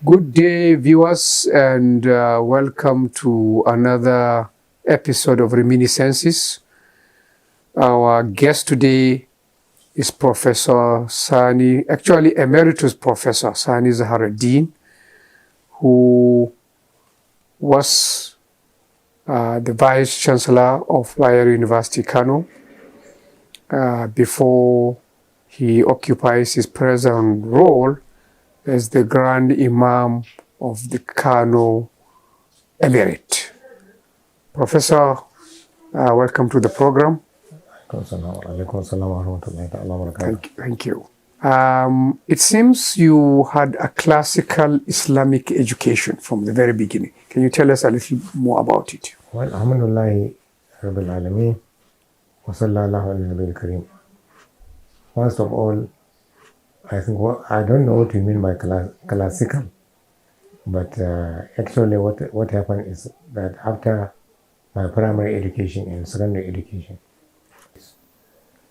Good day, viewers, and welcome to another episode of Reminiscences. Our guest today is Professor Sani, actually Emeritus Professor Sani Zahradeen, who was the Vice Chancellor of Bayero University, Kano, before he occupies his present role as the Grand Imam of the Kano Emirate. Professor, welcome to the program. Thank you. It seems you had a classical Islamic education from the very beginning. Can you tell us a little more about it? Well, alhamdulillah, Rabbil Alameen, wa sallallahu ala nabil kareem. First of all, I think I don't know what you mean by classical, but actually what happened is that after my primary education and secondary education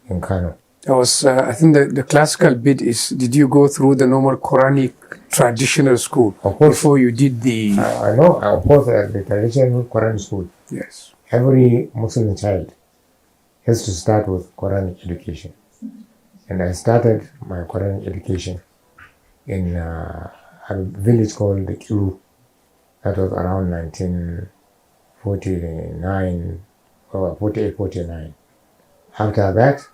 in Kano. I think the classical bit is, did you go through the normal Quranic traditional school before you did the... I know, of course, the traditional Quran school. Yes. Every Muslim child has to start with Quranic education. And I started my Quranic education in a village called Kiru. That was around 1949 or 48, 49. After that,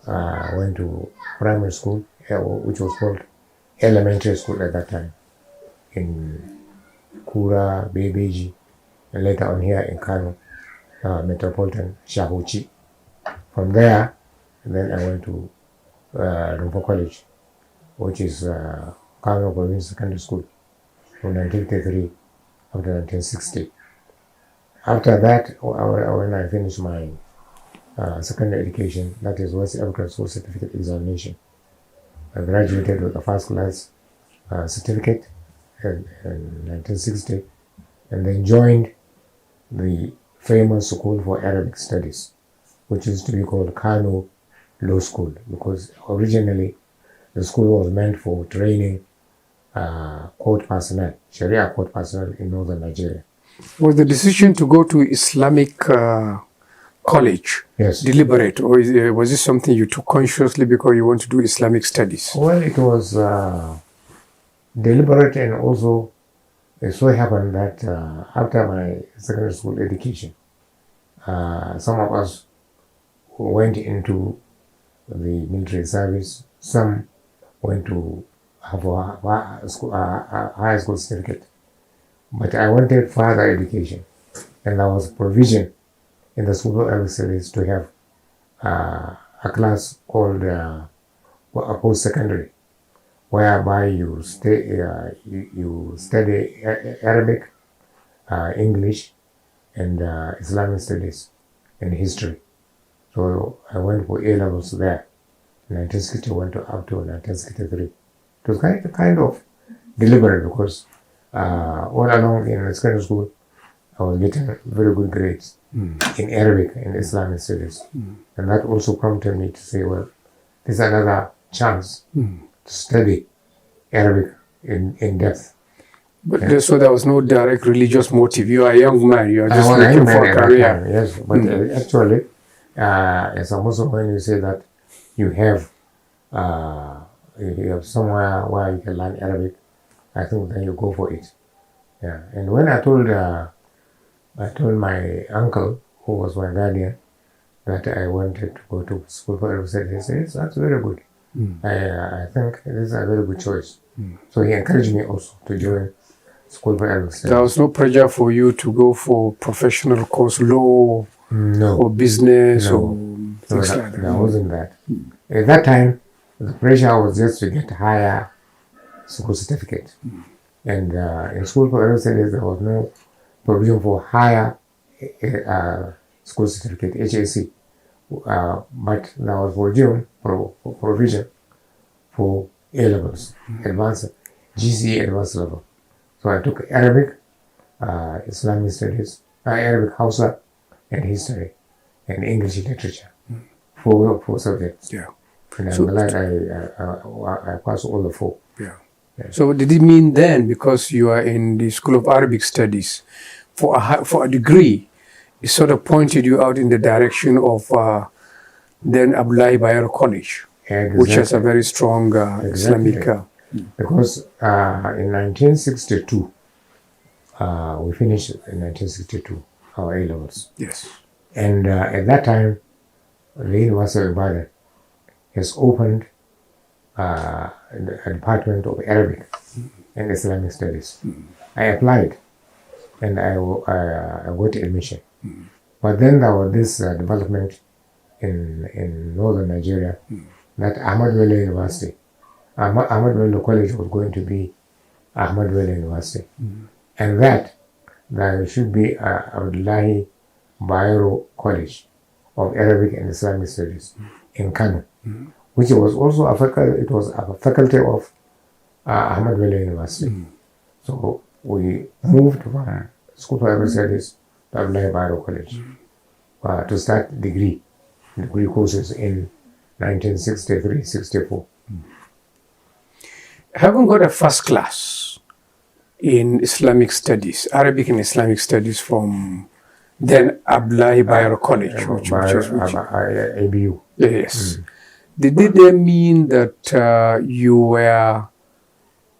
I went to primary school, which was called elementary school at that time, in Kura, Bebeji, and later on here in Kano, Metropolitan, Shahuchi. From there, then I went to Rumpo College, which is Kano Provincial Secondary School, from 1953 up to 1960. After that, when I finished my secondary education, that is West African School Certificate Examination, I graduated with a first class certificate in 1960, and then joined the famous School for Arabic Studies, which used to be called Kano Law School, because originally the school was meant for training court personnel, Sharia court personnel in northern Nigeria. Was the decision to go to Islamic college deliberate, or was this something you took consciously because you want to do Islamic studies? Well, it was deliberate, and also it so happened that after my secondary school education, some of us went into the military service. Some went to have a high school certificate. But I wanted further education, and there was provision in the School of Arabic Studies to have a class called a post-secondary, whereby you study Arabic, English, and Islamic studies and history. So I went for A levels there, 1961 up to 1963. It was kind of deliberate, because all along in secondary school, I was getting very good grades in Arabic and Islamic studies. And that also prompted me to say, well, there's another chance to study Arabic in depth. But so there was no direct religious motive. You are a young man, you are just looking for a career. Yes, but actually, as a Muslim, when you say that you have somewhere where you can learn Arabic, I think then you go for it. Yeah. And when I told my uncle, who was my guardian, that I wanted to go to School for Arabic Studies, he said, yes, that's very good. I think this is a very good choice. So he encouraged me also to join School for Arabic Studies. There was no pressure for you to go for professional course, law, or business, or things like that? There wasn't that. At that time, the pressure was just to get a higher school certificate. And in School for Arabic Studies, there was no provision for higher school certificate, HAC. But there was provision for A levels, advanced, GCE advanced level. So I took Arabic, Islamic studies, Arabic Hausa, and history, and English literature. Four subjects. Yeah. And I'm glad I passed all the four. Yeah. Yes. So did it mean then, because you are in the School of Arabic Studies, for a degree, it sort of pointed you out in the direction of then Abdullahi Bayero College, which has a very strong Islamic... Because in 1962, we finished in 1962 our A-levels. Yes. And at that time, the University of Ibadan has opened a department of Arabic and Islamic Studies. I applied and I got admission. But then there was this development in northern Nigeria that Ahmad Bello University, Ahmad Bello College was going to be Ahmad Bello University. And that there should be Abdullahi Bayero College of Arabic and Islamic Studies in Kano, which was also a faculty of Ahmad Bello University. So we moved from School of Arabic Studies to Abdullahi Bayero College to start degree courses in 1963-64. Having got a first class in Islamic Studies, Arabic and Islamic Studies from then Abdullahi Bayero College, which ABU. Yes. Did they mean that you were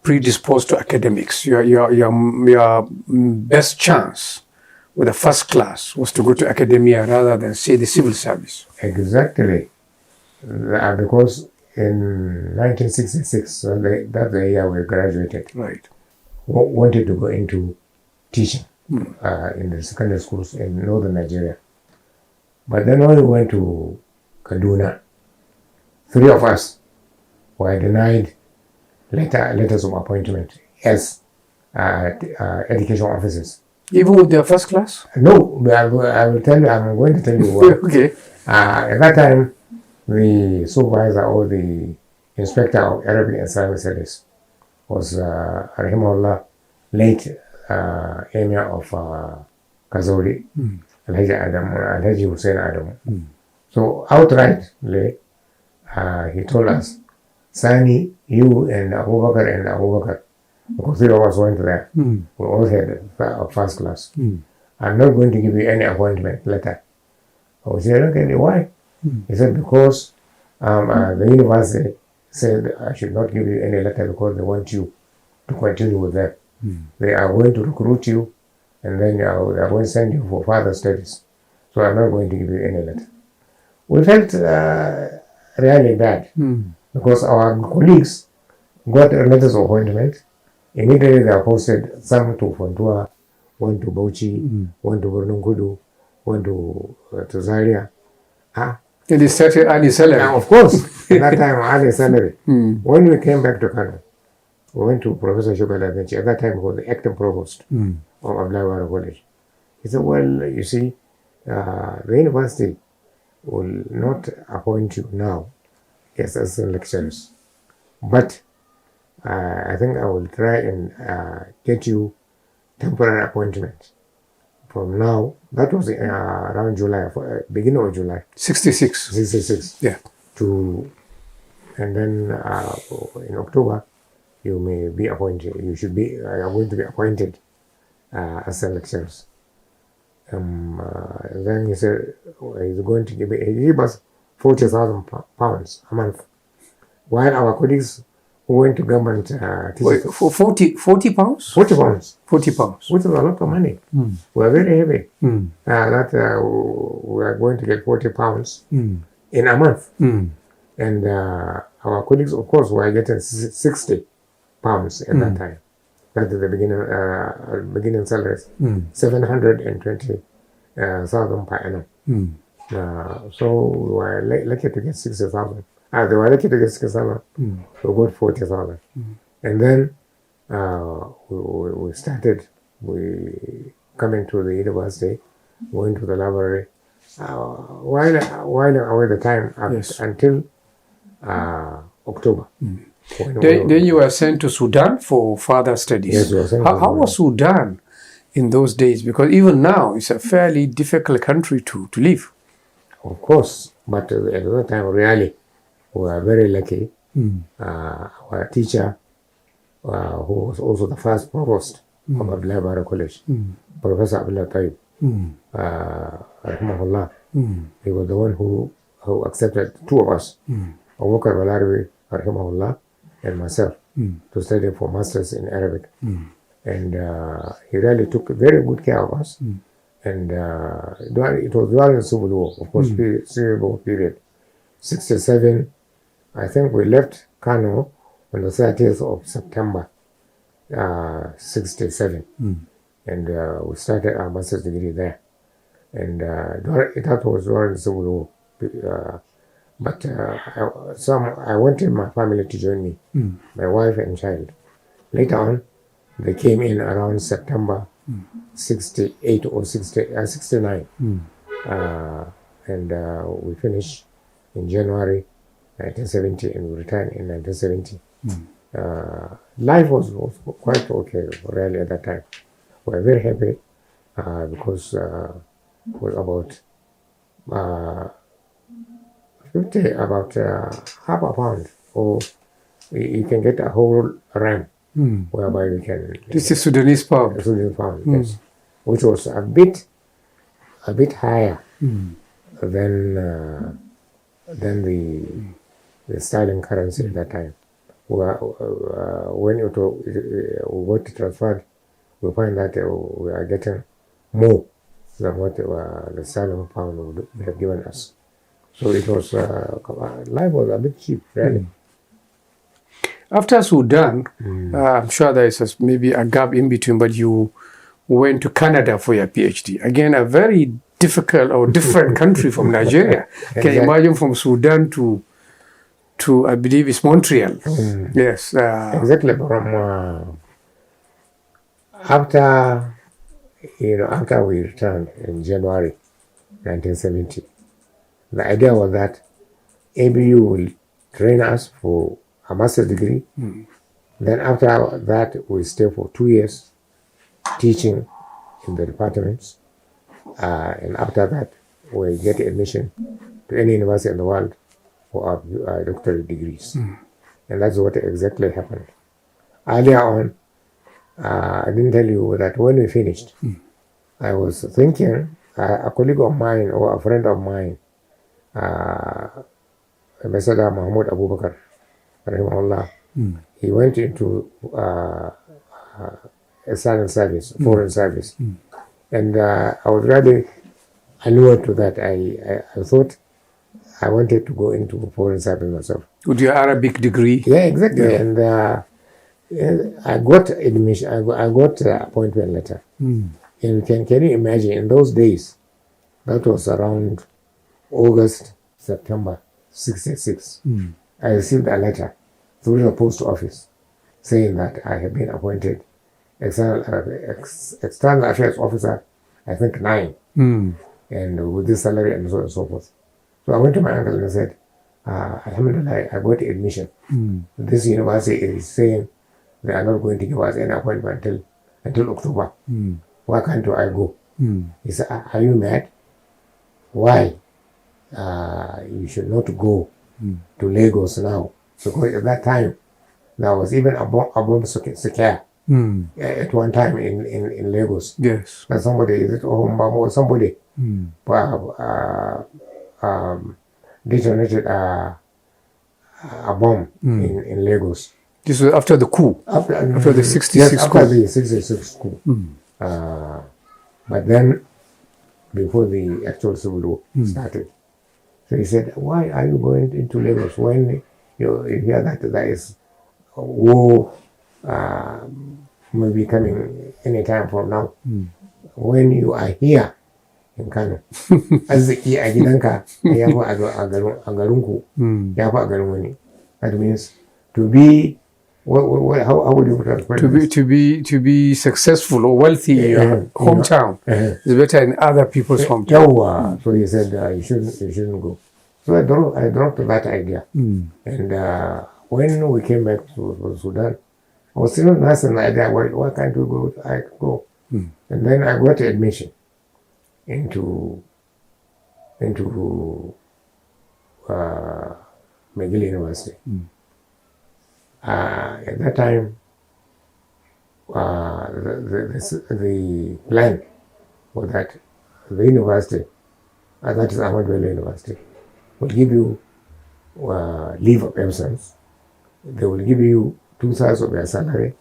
predisposed to academics? Your best chance with a first class was to go to academia rather than, say, the civil service? Exactly. Because in 1966, so that's the year we graduated. Right. Wanted to go into teaching in the secondary schools in northern Nigeria. But then when we went to Kaduna, 3 of us were denied letters of appointment as education officers. Even with their first class? No, I will tell you, I'm going to tell you why. Okay. At that time, the supervisor or the inspector of Arabic and Islamic Studies was Rahimahullah, late emir of Kazori, Alhaji Hussein Adam. So outrightly, he told us, Sani, you and Abubakar, because 3 of us went there, we all had a first class. I'm not going to give you any appointment letter. I said, okay, why? He said, because the university said I should not give you any letter because they want you to continue with them. They are going to recruit you and then they are going to send you for further studies. So I'm not going to give you any letter. We felt really bad because our colleagues got letters of appointment. Immediately they are posted, some to Fontua, one to Bauchi, one to Bornonkudu, one to Zaria. And they started early salary. Yeah, of course, at that time, early salary. When we came back to Kano, we went to Professor Shubala Benchi. At that time, he was the acting provost of Abdullahi Bayero College. He said, well, you see, the university will not appoint you now as assistant lecturers, but I think I will try and get you temporary appointment from now. That was around July, beginning of July. 66. Yeah. And then in October, you may be appointed. You should be, are going to be appointed as lecturers. Then he said he's going to give us 40,000 pounds a month, while our colleagues who went to government Wait, for 40 pounds? 40 pounds. 40 pounds. Which is a lot of money. We are very heavy. That we are going to get 40 pounds in a month. And our colleagues, of course, were getting 60 pounds at that time. That is the beginning salaries. 720,000 per annum. So we were lucky to get 60,000. They were lucky to get 60,000. We got 40,000. And then we started. We coming to the university, going to the library. While away the time until October. Then you were sent to Sudan for further studies. Yes, we were sent How was Sudan in those days? Because even now, it's a fairly difficult country to live. Of course, but at that time, really, we were very lucky. Our teacher who was also the first provost of Abdullah Bayero College, Professor Abdullah Taib, rahimahullah. He was the one who accepted two of us, Abubakar Balarabi, rahimahullah, and myself, to study for masters in Arabic. And he really took very good care of us. And it was during the Civil War, of course, Civil War period. 67, I think we left Kano on the 30th of September, 67. And we started our master's degree there. And that was during the Civil War. But I wanted my family to join me, my wife and child. Later on, they came in around September 68 or 69. And we finished in January 1970 and we returned in 1970. Life was quite okay, really, at that time. We were very happy because it was about 50, about half a pound, or you can get a whole ram, whereby you can. This is Sudanese pound. Sudanese pound, yes, which was a bit higher than the sterling currency at that time. When we got transferred, we find that we are getting more than what the sterling pound would have given us. So it was, life was a bit cheap, really. After Sudan, I'm sure there is maybe a gap in between, but you went to Canada for your PhD. Again, a very difficult or different country from Nigeria. Can you imagine from Sudan to I believe it's Montreal? Yes. Exactly. From after we returned in January 1970, the idea was that ABU will train us for a master's degree. Then after that, we stay for 2 years teaching in the departments. And after that, we get admission to any university in the world for our doctorate degrees. And that's what exactly happened. Earlier on, I didn't tell you that when we finished, I was thinking, a colleague of mine or a friend of mine, Ambassador Mahmoud Abubakar, rahimahullah, he went into external service, foreign service. And I was really allured to that. I thought I wanted to go into foreign service myself. With your Arabic degree? Yeah, exactly. Yeah. And I got admission, I got appointment letter. And can you imagine, in those days, that was around August, September 66. I received a letter through the post office saying that I have been appointed external affairs officer, I think 9, and with this salary and so on and so forth. So I went to my uncle and I said, Alhamdulillah, I got admission. This university is saying they are not going to give us any appointment until October. Why can't I go? He said, are you mad? Why? You should not go to Lagos now. Because at that time, there was even a bomb scare at one time in Lagos. Yes. And somebody, is it Ohumbam or somebody, detonated a bomb in Lagos. This was after the coup? After the 66 yes, coup? After the 66 coup. But then, before the actual civil war started. So he said, why are you going into Lagos when you hear that there is a war maybe coming any time from now? When you are here in Kano, arziki a gidanka ya fi a garinku, ya fi a garin wani. That means to be, how would you translate this? To be successful or wealthy in your hometown is better in other people's hometown. So he said you shouldn't go. So I dropped that idea. And when we came back to Sudan, I was still not an idea, why can't we go? I go. And then I got admission into McGill University. At that time, the plan was that the university, that is Ahmad Bello University, will give you leave of absence. They will give you 2/3 of your salary.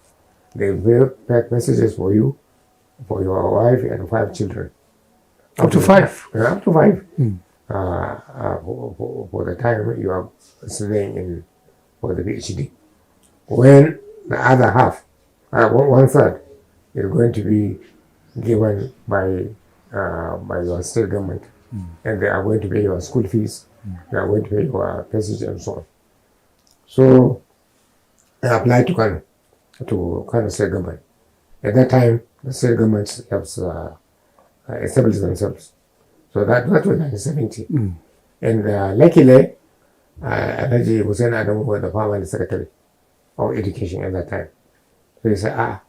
They will pack messages for you, for your wife and 5 children. Up to 5? Up to 5. For the time you are studying in for the PhD. When the other half, 1/3, is going to be given by your state government, and they are going to pay your school fees, they are going to pay your passage and so on. So I applied to Kano state government. At that time, the state government have established themselves. So that was 1970. And luckily, Alhaji Hussein Adamu was the permanent secretary of education at that time. So he said,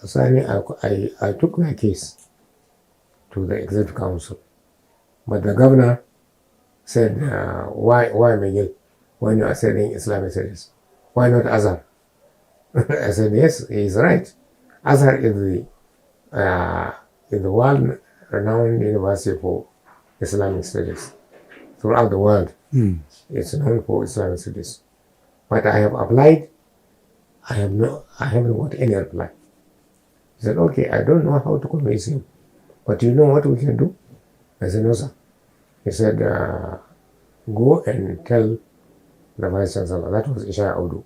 Sani, I took my case to the executive council, but the governor said, why Miguel, when you are studying Islamic studies, why not Azhar? I said, yes, he's right. Azhar is the world-renowned university for Islamic studies throughout the world. It's known for Islamic studies. But I have applied. I haven't got any reply. He said, okay, I don't know how to convince him, but you know what we can do? I said, no, sir. He said, go and tell the Vice Chancellor, that was Isha Audu,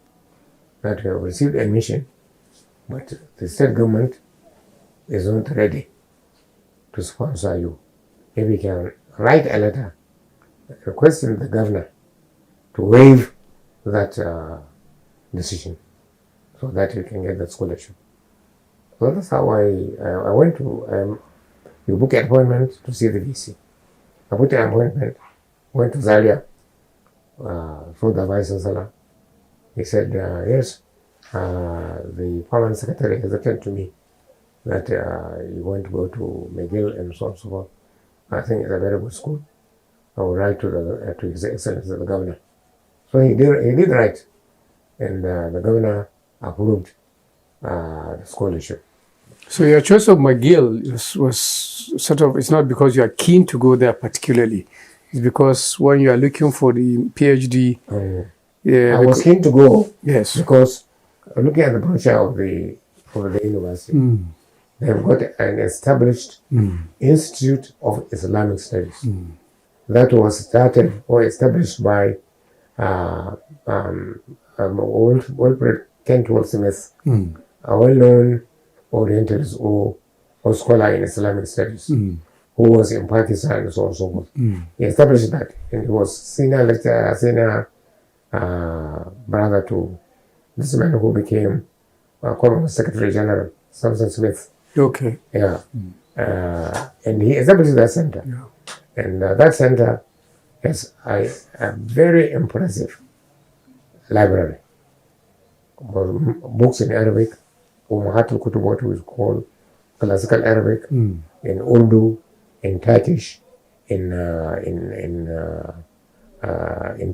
that we have received admission, but the state government is not ready to sponsor you. If we can write a letter requesting the governor to waive that decision so that you can get that scholarship. So that's how I went to, you book an appointment to see the VC. I booked an appointment, went to Zaria, for the Vice Chancellor. He said, yes, the permanent secretary has attended to me that you want to go to McGill and so on and so forth. I think it's a very good school. I will write to His Excellency the Governor. So he did write, and the Governor approved the scholarship. So your choice of McGill was sort of, it's not because you are keen to go there particularly. It's because when you are looking for the PhD... I was keen to go, yes, because looking at the brochure of the university, they have got an established Institute of Islamic Studies that was started or established by Wilfred Kentwell Smith, a well-known Orientalist or scholar in Islamic studies, who was in Pakistan and so on and so forth. He established that, and he was senior lecturer, senior brother to this man who became Commonwealth Secretary General, Samson Smith. Okay. Yeah. And he established that center. Yeah. And that center has a very impressive library. Books in Arabic, Ummahatul Kutub, what we call classical Arabic, in Urdu, in Turkish, in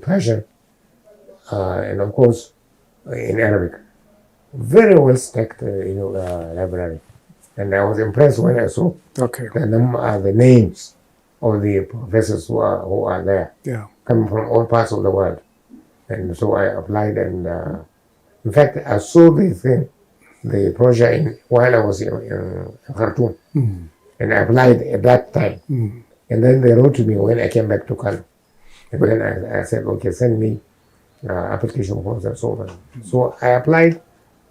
Persian, and of course in Arabic. Very well stacked, library. And I was impressed when I saw the names of the professors who are there, coming from all parts of the world. And so I applied, and in fact, I saw the project while I was in Khartoum, and I applied at that time. And then they wrote to me when I came back to Kano. And then I said, okay, send me application forms and so on. So I applied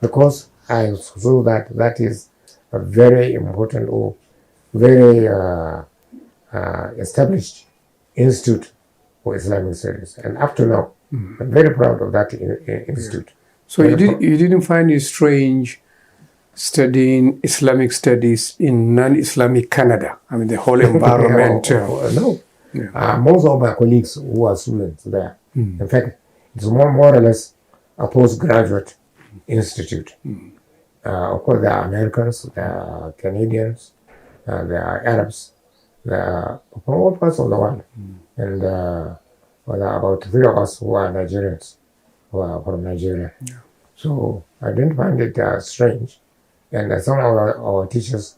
because I saw that is a very important or very established institute for Islamic studies. And up to now, I'm very proud of that institute. So you didn't find it strange studying Islamic studies in non-Islamic Canada? I mean, the whole environment. No. Yeah. Most of my colleagues who are students there, in fact, it's more or less a postgraduate institute. Of course, there are Americans, there are Canadians, there are Arabs, there are from all parts of the world. And there are about 3 of us who are Nigerians, who are from Nigeria. So I didn't find it strange. And some of our teachers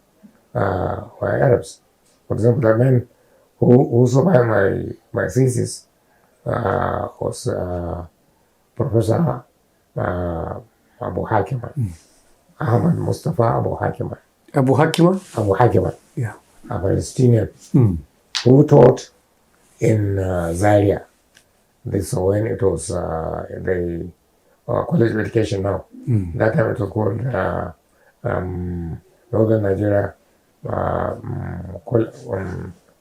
were Arabs. For example, the man who survived my thesis was Professor Abu Hakima, Ahmad Mustafa Abu Hakima. Abu Hakima? Abu Hakima, Yeah. a Palestinian who taught in Zaria. This when it was the college of education now. That time it was called Northern Nigeria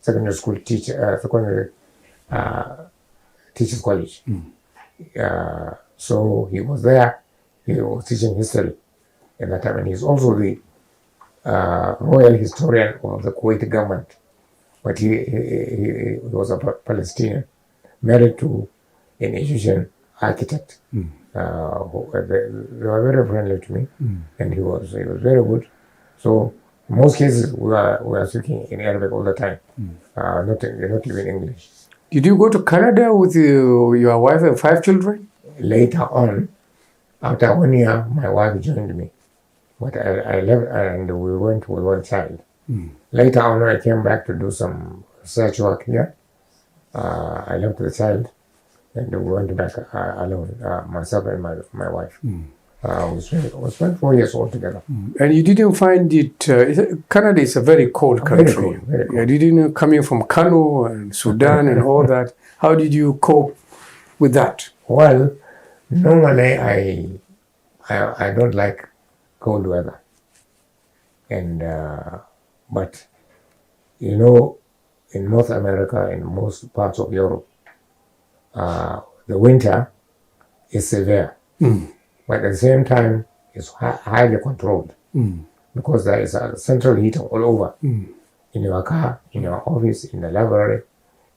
secondary school secondary teachers college. So he was there. He was teaching history at that time, and he's also the royal historian of the Kuwaiti government. But he was a Palestinian, married to an Egyptian architect. They were very friendly to me, and he was very good. So in most cases we are speaking in Arabic all the time, not even English. Did you go to Canada with your wife and 5 children? Later on, after 1 year, my wife joined me, but I left and we went with one child. Later on, I came back to do some research work here. I left the child, and we went back alone, myself and my wife. We spent 4 years altogether. And you didn't find it, Canada is a very cold country. Very cold. Yeah, didn't coming from Kano and Sudan and all that. How did you cope with that? Well, normally I don't like cold weather, and but in North America and most parts of Europe, the winter is severe. But at the same time, it's highly controlled because there is a central heating all over in your car, in your office, in the library.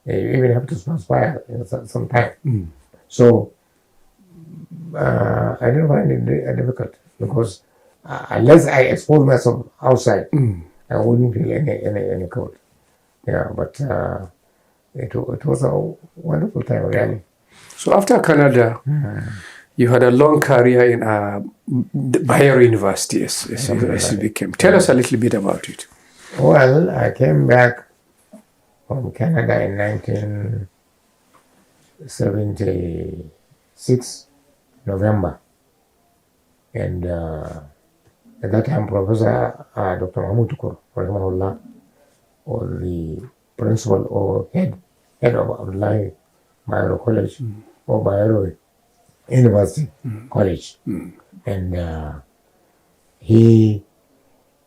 You even have to transpire sometimes. So I didn't find it difficult because unless I expose myself outside, I wouldn't feel any cold. Yeah, but it was a wonderful time, really. So after Canada, you had a long career in Bayero University as you became. Tell us a little bit about it. Well, I came back from Canada in 1976, November. And at that time, Professor Dr. Mahmoud Tukur, rahimahullah, was the principal or head of Abdullahi Bayero College or Bayero University College. And he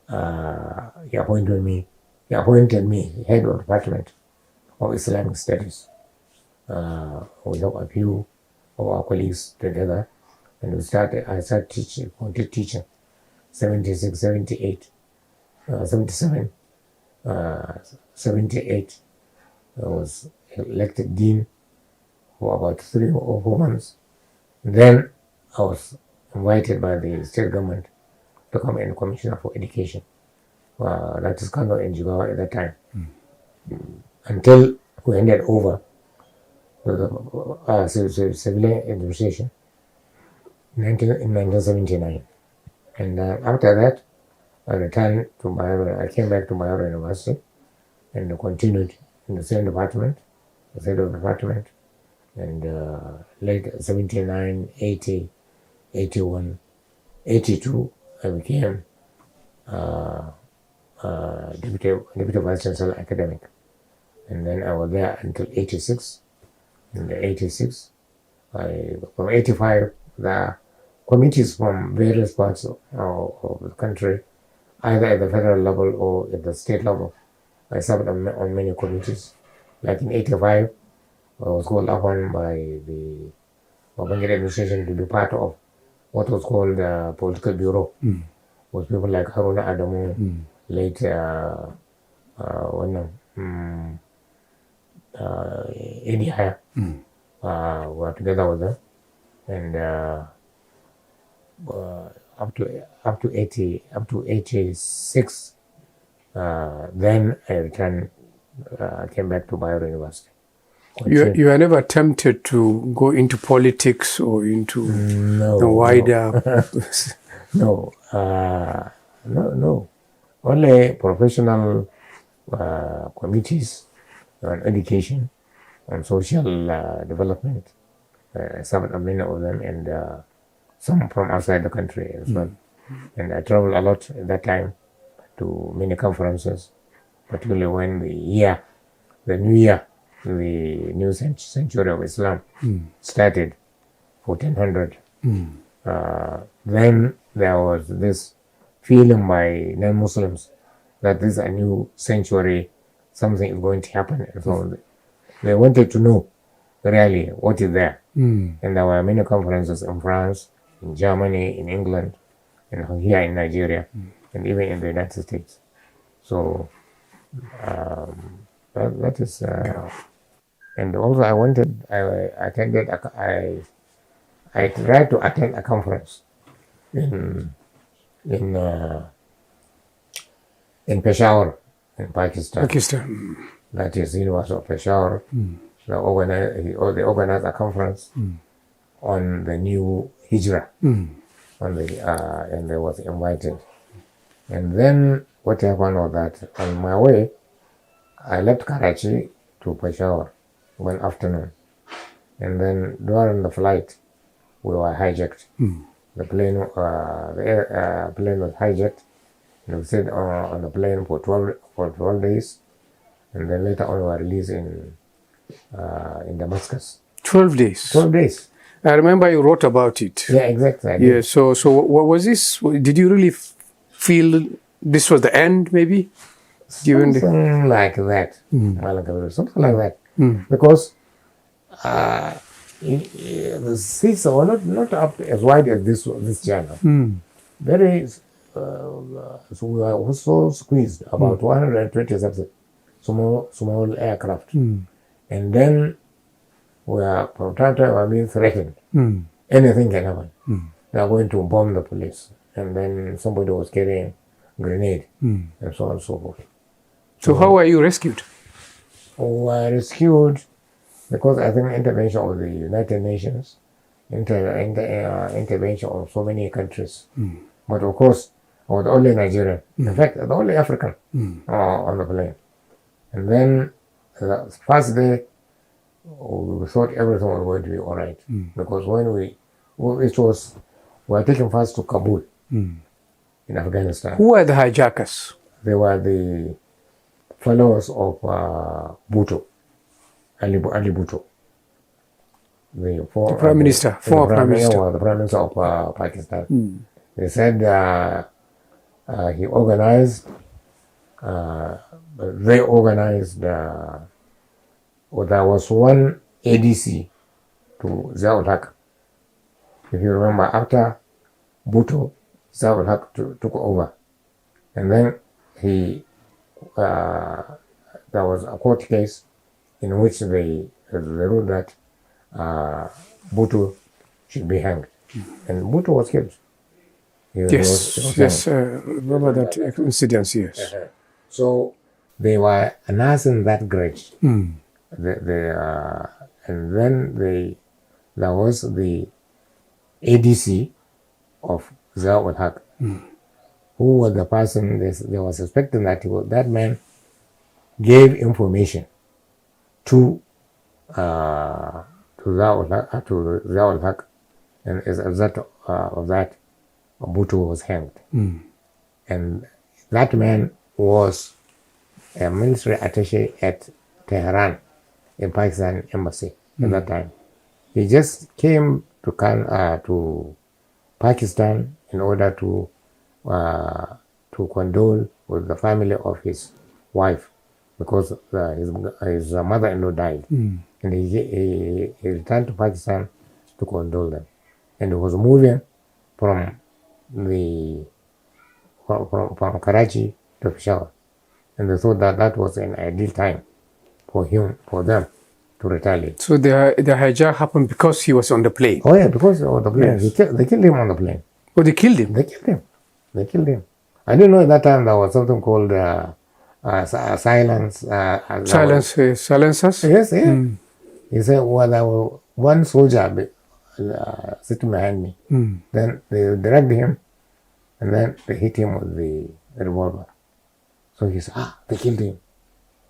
appointed me head of department of Islamic Studies. We have a few of our colleagues together, and I started teaching, continued teaching, 76, 78, 77, 78. I was elected dean for about 3 or 4 months. Then I was invited by the state government to come in commissioner for education. That is Kano and Jigawa at that time. Until we handed over to the civilian administration in 1979. And after that, I returned to Bayero. I came back to Bayero University and continued in the same department, the head of department. And late 79, 80, 81, 82, I became deputy vice chancellor academic. And then I was there until 86. In the 86, from 85, the committees from various parts of the country, either at the federal level or at the state level, I served on many committees. Like in 85, I was called upon by the Babangida administration to be part of what was called the political bureau, with people like Haruna Adamu, late Eddie Haya, were together with them, and up to 86. Then I returned, came back to Bayero University. You are never tempted to go into politics or into the wider... No. No. Only professional committees on education, on social development. Some many of them, and some from outside the country as well. And I traveled a lot at that time to many conferences, particularly when the new year, the new century of Islam started, 1400. Then there was this feeling by non-Muslims that this is a new century, something is going to happen. And so they wanted to know really what is there. And there were many conferences in France, in Germany, in England, and here in Nigeria, and even in the United States. So that is, and also I tried to attend a conference in Peshawar, in Pakistan. That is University of Peshawar. They organized a conference on the new Hijrah, and I was invited. And then what happened was that on my way, I left Karachi to Peshawar one afternoon, and then during the flight, we were hijacked. The plane was hijacked, and we stayed on the plane for 12 days, and then later on we were released in Damascus. 12 days. 12 days. I remember you wrote about it. Yeah, exactly. Yeah. So what was this? Did you really feel this was the end, maybe? Something like that. Something like that. Because the seats were not up as wide as this channel. Very, so we were also squeezed, about 120 something, small aircraft. And then we are, from time to time, we are being threatened. Anything can happen. They are going to bomb the place. And then somebody was carrying a grenade, and so on and so forth. So how were you rescued? We were rescued because I think intervention of the United Nations, intervention of so many countries. But of course, I was the only Nigerian. In fact, the only African on the plane. And then the first day, we thought everything was going to be all right. Because when we were taken first to Kabul in Afghanistan. Who were the hijackers? They were the followers of Bhutto, Ali Bhutto. The Prime Minister, former Prime Minister. The Prime Minister of Pakistan. They said he organized, they organized, there was one ADC to Ziaul Haq. If you remember, after Bhutto, Ziaul Haq took over. And then there was a court case in which they ruled that Bhutto should be hanged. And Bhutto was killed. Yes, remember that incident, yes. So they were announcing that grudge. And then there was the ADC of Ziaul Haq, who was the person they were suspecting that man gave information to Ziaul Haq, and as a result of that, Bhutto was hanged. And that man was a military attaché at Tehran in Pakistan embassy at that time. He just came to Pakistan in order to condole with the family of his wife, because his mother-in-law died, and he returned to Pakistan to condole them, and he was moving from Karachi to Peshawar, and they thought that was an ideal time for them to retaliate. So the hijack happened because he was on the plane. Oh yeah, because on the plane. Yes. They killed him on the plane. Oh, they killed him? They killed him. I didn't know at that time there was something called silencers. Silencers? Yes, yeah. He said, well, there was one soldier sitting behind me. Then they dragged him, and then they hit him with the revolver. So he said, they killed him.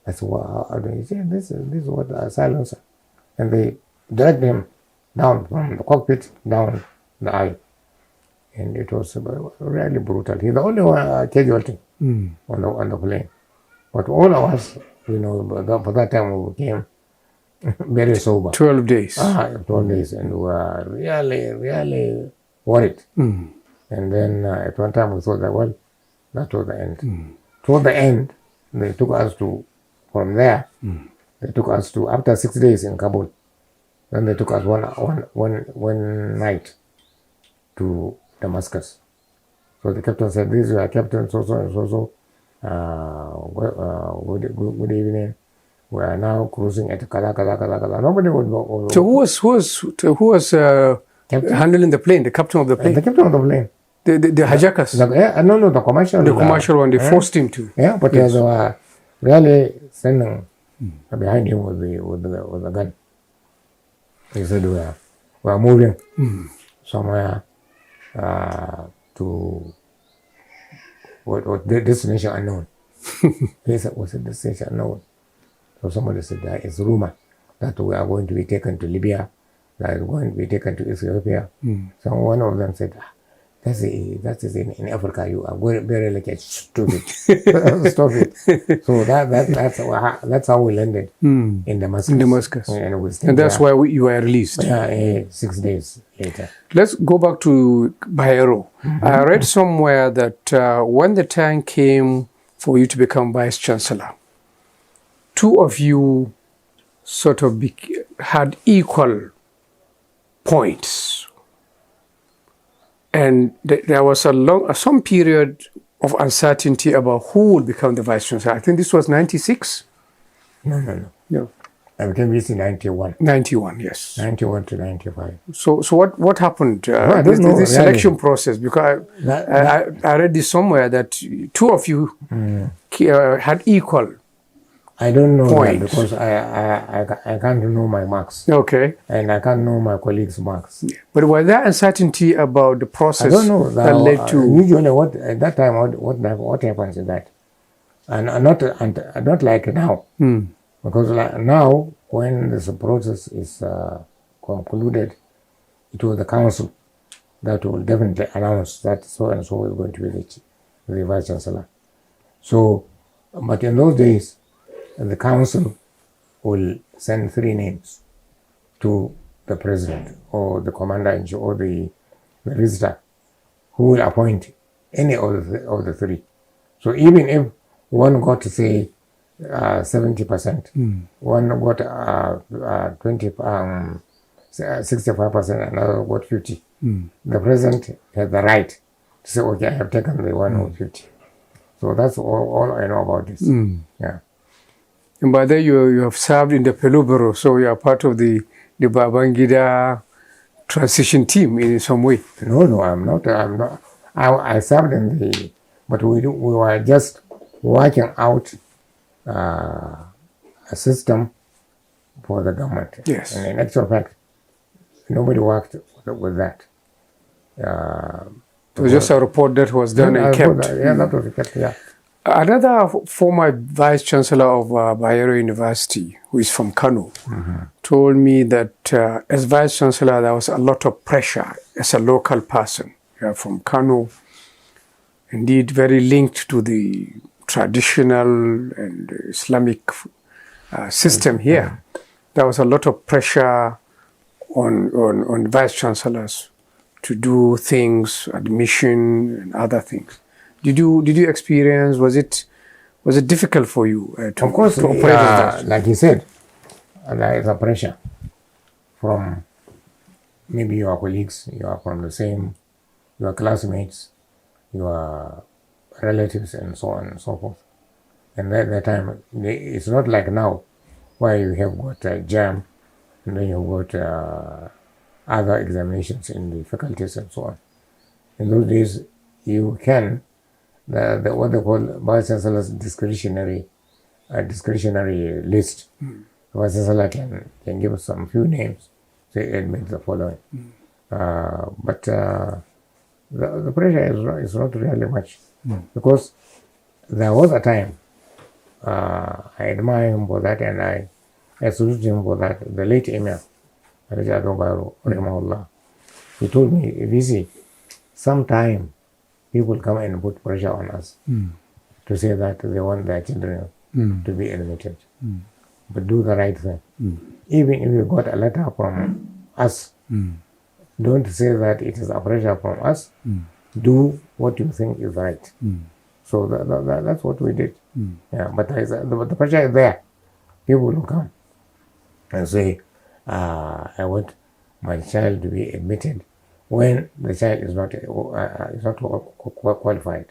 I said, well, how do you say this? This is what a silencer. And they dragged him down from the cockpit down the aisle. And it was really brutal. He's the only one casualty on the plane. But all of us, for that time we became very sober. 12 days. 12 days. And we were really, really worried. And then at one time we thought that, well, that was the end. Toward the end, they took us from there, they took us to, after 6 days in Kabul, then they took us one night to Damascus. So the captain said, this is your captain, so-so and so-so. Good evening. We are now cruising at Kaza. Nobody would go. So who was handling the plane? The captain of the plane? The captain of the plane. The hijackers? No, the commercial. The commercial one, they forced him to. Yeah, but yes. They were really standing behind him with the gun. He said, we are moving somewhere to what the destination unknown. He said, what's the destination unknown? So somebody said, it's rumor that we are going to be taken to Libya, that we are going to be taken to Ethiopia. So one of them said, that is in Africa. You are very like a stupid. Stop it. So that's how we landed in Damascus. In Damascus. And that's why you were released. 6 days later. Let's go back to Bayero. I read somewhere that when the time came for you to become Vice Chancellor, two of you sort of had equal points. And there was some period of uncertainty about who would become the Vice Chancellor. I think this was 96? No. No. I became VC in 91. 91, yes. 91 to 95. So what happened? I don't know, this selection process, because I read this somewhere that two of you had equal. I don't know that because I can't know my marks. Okay. And I can't know my colleagues' marks. Yeah. But was there uncertainty about the process? I don't know. That led to... Usually at that time, what happens is that, and not like now. Because like now, when this process is concluded, it was the council that will definitely announce that so and so is going to be the Vice Chancellor. So, but in those days, the council will send 3 names to the president or the commander-in-chief or the visitor, who will appoint any of the 3. So even if one got to say 70%, one got 65%, another got 50. The president has the right to say, okay, I have taken the one with 50. So that's all I know about this. Yeah. And by then you have served in the Pelubero, so you are part of the Babangida transition team in some way. No, I'm not. I served in the, but we were just working out a system for the government. Yes. And in actual fact, nobody worked with that. It was just a report that was done and kept. That was kept, yeah. Another former Vice Chancellor of Bayero University, who is from Kano, told me that as Vice Chancellor, there was a lot of pressure as a local person. You are from Kano, indeed very linked to the traditional and Islamic system here. There was a lot of pressure on Vice Chancellors to do things, admission and other things. Did you experience? Was it difficult for you to? Of course, to operate like you said, there is a pressure from maybe your colleagues. You are from the same, your classmates, your relatives, and so on and so forth. And at that time, it's not like now, where you have got a jam, and then you've got other examinations in the faculties and so on. In those days, you can. What they call Vice Chancellor's discretionary list Vice Chancellor can give us some few names, say admit the following. But the pressure is not really much, because there was a time I admire him for that, and I salute him for that. The late Imam, Bayero, Rahimahullah, he told me, VC, sometime people come and put pressure on us to say that they want their children to be admitted. But do the right thing. Even if you got a letter from us, don't say that it is a pressure from us. Do what you think is right. So that's what we did. Yeah, but the pressure is there. People will come and say, I want my child to be admitted when the child is not qualified.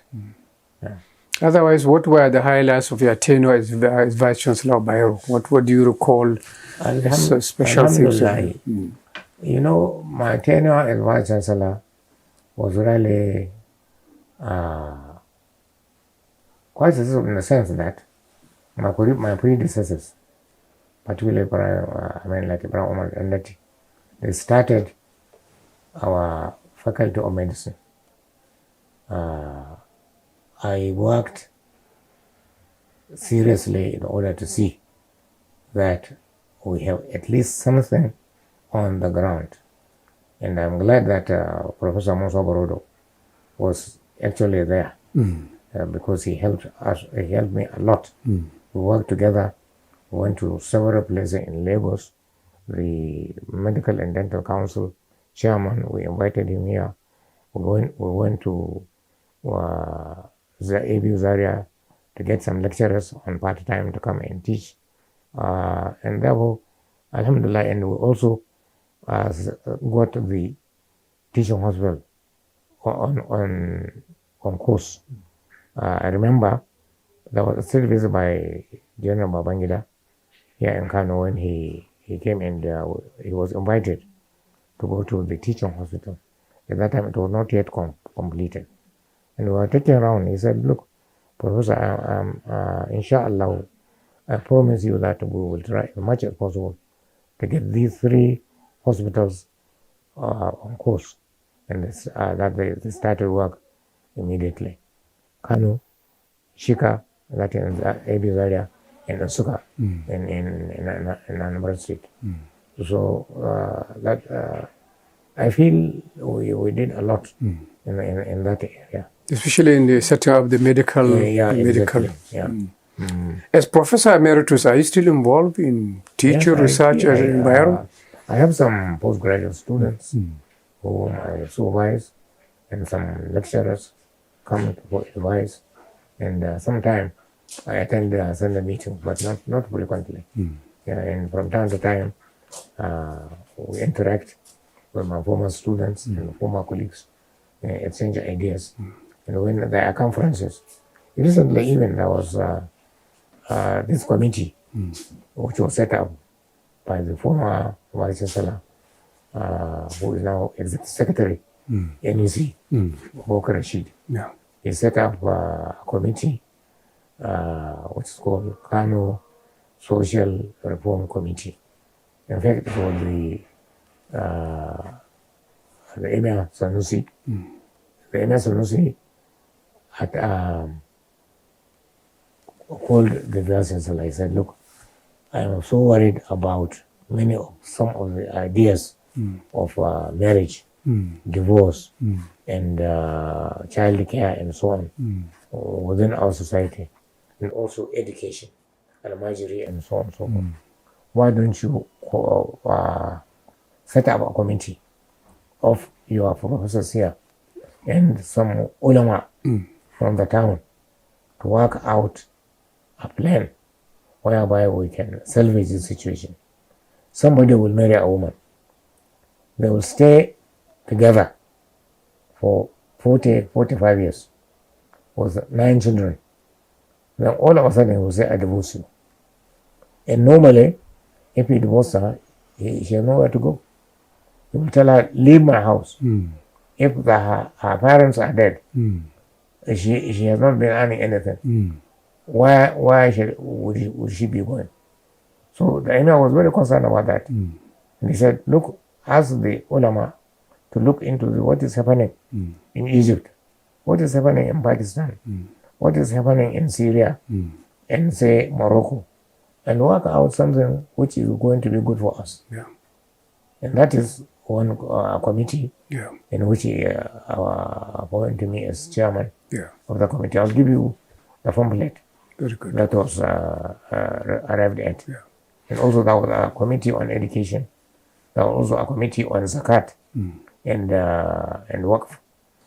Yeah. Otherwise, what were the highlights of your tenure as Vice Chancellor of Bayero? What do you recall as special things? You know, my tenure as Vice Chancellor was really quite successful in the sense that my predecessors, particularly like Ibrahim Omar and Nati, they started our Faculty of Medicine. I worked seriously in order to see that we have at least something on the ground. And I'm glad that Professor Musa Barodo was actually there because he helped me a lot. We worked together. We went to several places in Lagos. The Medical and Dental Council chairman, we invited him here. We went to the ABU Zaria to get some lecturers on part-time to come and teach. And therefore, alhamdulillah, and we also got the teaching hospital on course. I remember there was a study visit by General Babangida here in Kano when he came, and he was invited to go to the teaching hospital. At that time, it was not yet completed. And we were taking around. He said, look, Professor, inshallah, I promise you that we will try as much as possible to get these 3 hospitals on course. And that they started work immediately. Kano, Shika, that is ABU area, and Asuka in Anambra State. So that I feel we did a lot in that area. Especially in the setting of the medical. Exactly. Yeah. As Professor Emeritus, are you still involved in teacher research in Bayero? I have some postgraduate students whom I supervise, and some lecturers come for advice, and sometimes I attend Sunday meetings, but not frequently. Yeah, and from time to time, we interact with my former students and former colleagues, exchange ideas. And when there are conferences, recently even there was this committee which was set up by the former Vice Chancellor, who is now Executive Secretary, NEC, Bokar Rashid. Yeah. He set up a committee which is called Kano Social Reform Committee. In fact, it was the Emir Sanusi. The Emir Sanusi had called the Vice Chancellor. I said, look, I am so worried about some of the ideas of marriage, divorce, and child care, and so on within our society, and also education, al-majiri, and so on and so forth. Why don't you set up a committee of your professors here and some ulama from the town to work out a plan whereby we can salvage the situation. Somebody will marry a woman. They will stay together for 40, 45 years with 9 children. Then all of a sudden he will say, I divorce you. And normally, if he divorces her, she has nowhere to go. He will tell her, leave my house. If her parents are dead, she has not been earning anything. Why would she be going? So the Imam was very concerned about that. And he said, look, ask the ulama to look into what is happening in Egypt, what is happening in Pakistan, what is happening in Syria, and say Morocco, and work out something which is going to be good for us. Yeah. And that is one committee Yeah. in which he appointed me as chairman Yeah. of the committee. I'll give you the pamphlet Very good. that was arrived at. Yeah. And also there was a committee on education. There was also a committee on zakat and waqf.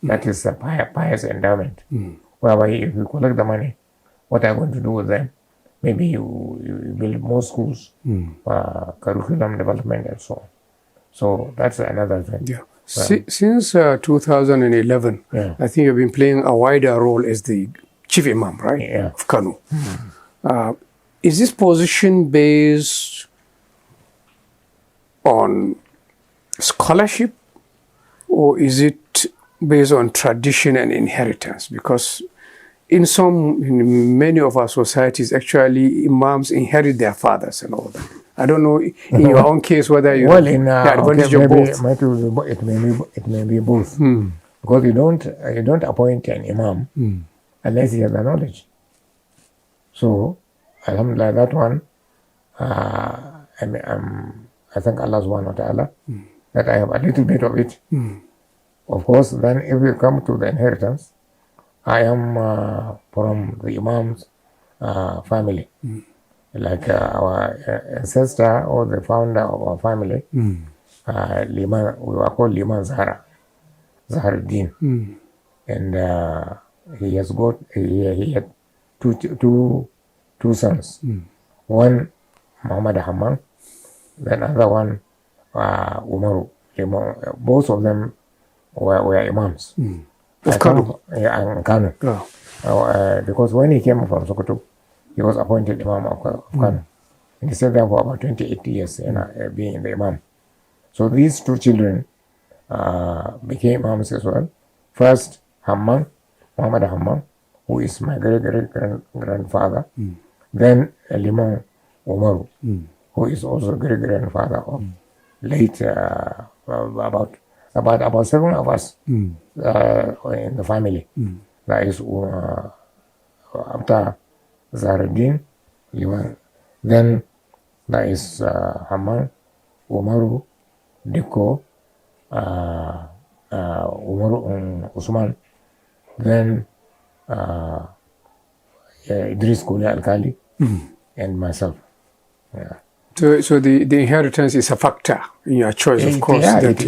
That is a pious endowment. Whereby if you collect the money, what are you going to do with them? Maybe you build more schools, curriculum development and so on. So that's another thing. Yeah. Since 2011, I think you've been playing a wider role as the chief imam, right? Yeah. Of Kano. Is this position based on scholarship, or is it based on tradition and inheritance? Because in many of our societies, actually, imams inherit their fathers and all that. I don't know in your own case whether you well, in advantage okay, of both. It may be both, because you don't appoint an imam unless he has the knowledge. So, alhamdulillah, that one, I thank Allah subhanahu wa ta'ala that I have a little bit of it. Of course, then if we come to the inheritance, I am from the imam's family. Like our ancestor or the founder of our family, Liman, we were called Liman Zahradeen. And he had two sons. One, Muhammad Hamman, then other one, Umaru. Both of them were imams. Of Kano? Yeah, Kano. Oh. Because when he came from Sokoto, he was appointed Imam of Kano. And he stayed there for about 28 years being the Imam. So these two children became Imams as well. First, Muhammad Hamman, who is my great-great-grandfather. Then Liman Umaru, who is also great-grandfather of late, about 7 of us in the family. That is after Zahradeen, then there is Hamman, Umaru, Dikko, Umaru, Usman, then Idris Kuli Alkali, and myself. Yeah. So the inheritance is a factor in your choice, of course. It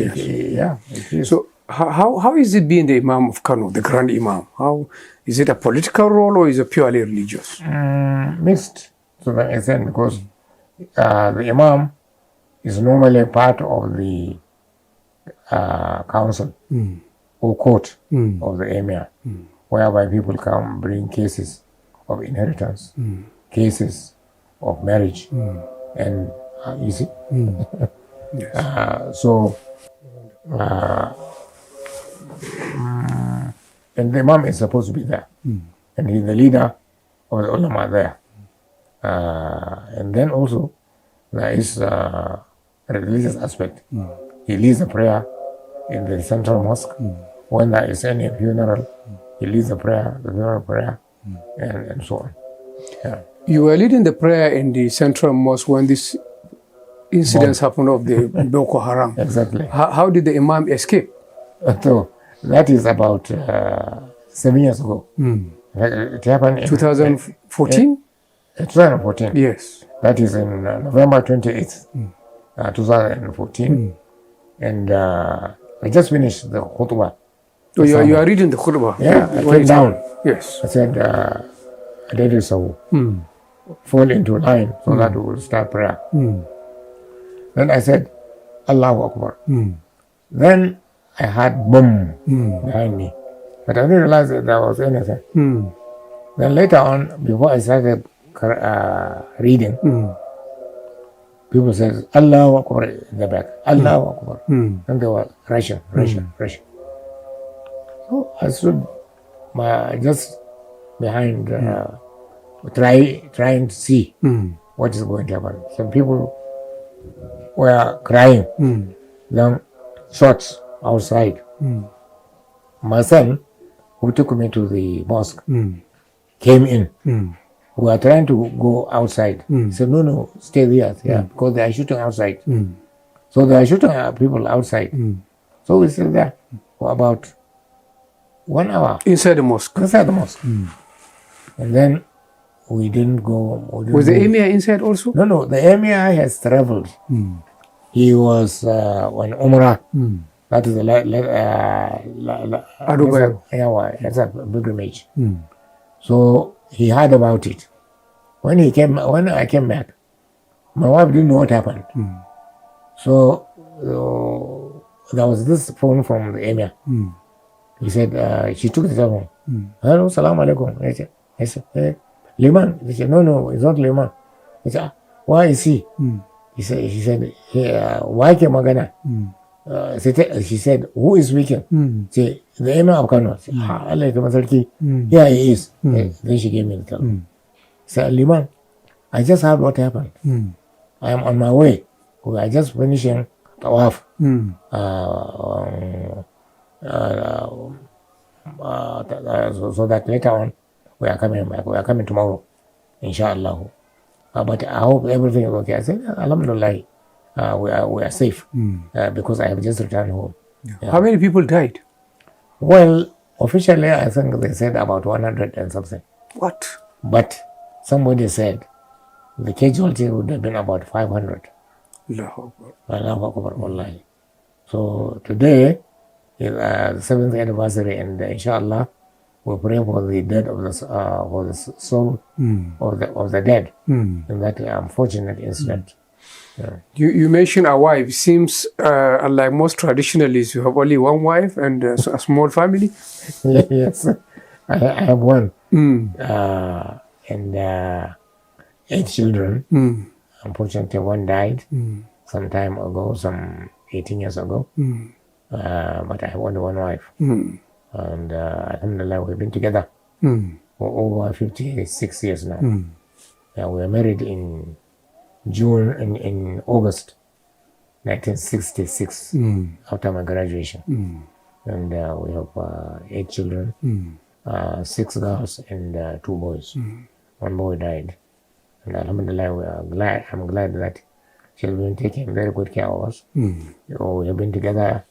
is. So how is it being the Imam of Kano, the Grand Imam? How is it a political role or is it purely religious? Mixed to that extent, because the Imam is normally part of the council or court of the Emir, whereby people come bring cases of inheritance, cases of marriage, and you see. Yes. And the Imam is supposed to be there, and he's the leader of the ulama there. And then also there is a religious aspect. He leads the prayer in the central mosque. When there is any funeral, he leads the funeral prayer, and so on. Yeah. You were leading the prayer in the central mosque when this incidents happened of the Boko Haram. Exactly. How did the Imam escape? So that is about 7 years ago. It happened in 2014? 2014. Yes. That is in November 28th, 2014. And I just finished the khutbah. So you are reading the khutbah? Yeah, I came down. Yes. I said, Adede Sawu, fall into line so that we will start prayer. Then I said, Allahu Akbar. Then I had boom behind me. But I didn't realize that there was anything. Then later on, before I started reading, people said, Allahu Akbar in the back. Allahu Akbar. And they were rushing. So I stood just behind, trying to see what is going to happen. Some people were crying, long shots outside. My son, who took me to the mosque, came in. We were trying to go outside. He said, no, stay there, because they are shooting outside. So they are shooting people outside. So we stayed there for about 1 hour. Inside the mosque? Inside the mosque. And then we didn't go. Was the emir inside also? No, the emir has traveled. He was on Umrah. That is the that's a pilgrimage. So he heard about it. When I came back, my wife didn't know what happened. So there was this phone from the emir. He said, she took the telephone. Hello, salam alaikum. I said, hey, Liman. He said, no, it's not Liman. He said, why is he? He said, why came Magana? She said, who is speaking? Say, the emir of Kano. Yeah, he is. Then she gave me the telephone. Said, Liman, I just heard what happened. I am on my way. I just finishing tawaf. So that later on we are coming back. We are coming tomorrow, inshallah. But I hope everything is okay. I said, Alhamdulillah, we are safe because I have just returned home. Yeah. How many people died? Well, officially, I think they said about 100 and something. What? But somebody said the casualty would have been about 500. Allahu Akbar, wallahi. So today is the 7th anniversary, and inshallah we pray for the dead of the soul of the dead in that unfortunate incident. Yeah. You mentioned a wife. Seems unlike most traditionalists, you have only one wife and a small family. Yes, I have one and 8 children. Unfortunately, one died some time ago, some 18 years ago. But I have only one wife. And alhamdulillah, we've been together for over 56 years now. We were married in August 1966, after my graduation. And we have 8 children, 6 girls and 2 boys. One boy died. And alhamdulillah, I'm glad that she's been taking very good care of us. We have been together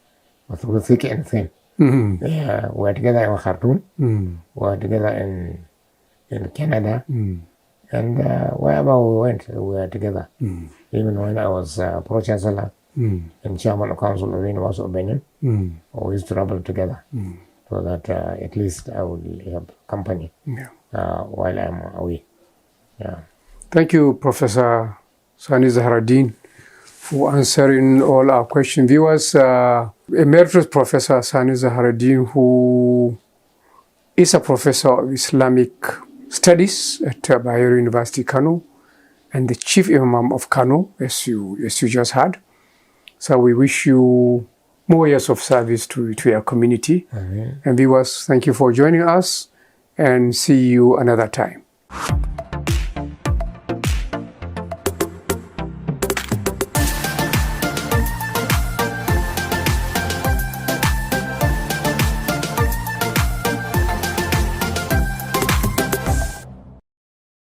through thick and thin. Yeah, we were together in Khartoum. We were together in Canada. And wherever we went, we were together. Even when I was Pro Chancellor and Chairman of Council of the University of Benin, we used to travel together so that at least I would have company while I'm away. Yeah. Thank you, Professor Sani Zahradeen, for answering all our questions. Viewers, Emeritus Professor Sani Zahradeen, who is a professor of Islamic Studies at Bayero University, Kano, and the Chief Imam of Kano, as you just heard. So we wish you more years of service to your community. And viewers, thank you for joining us, and see you another time.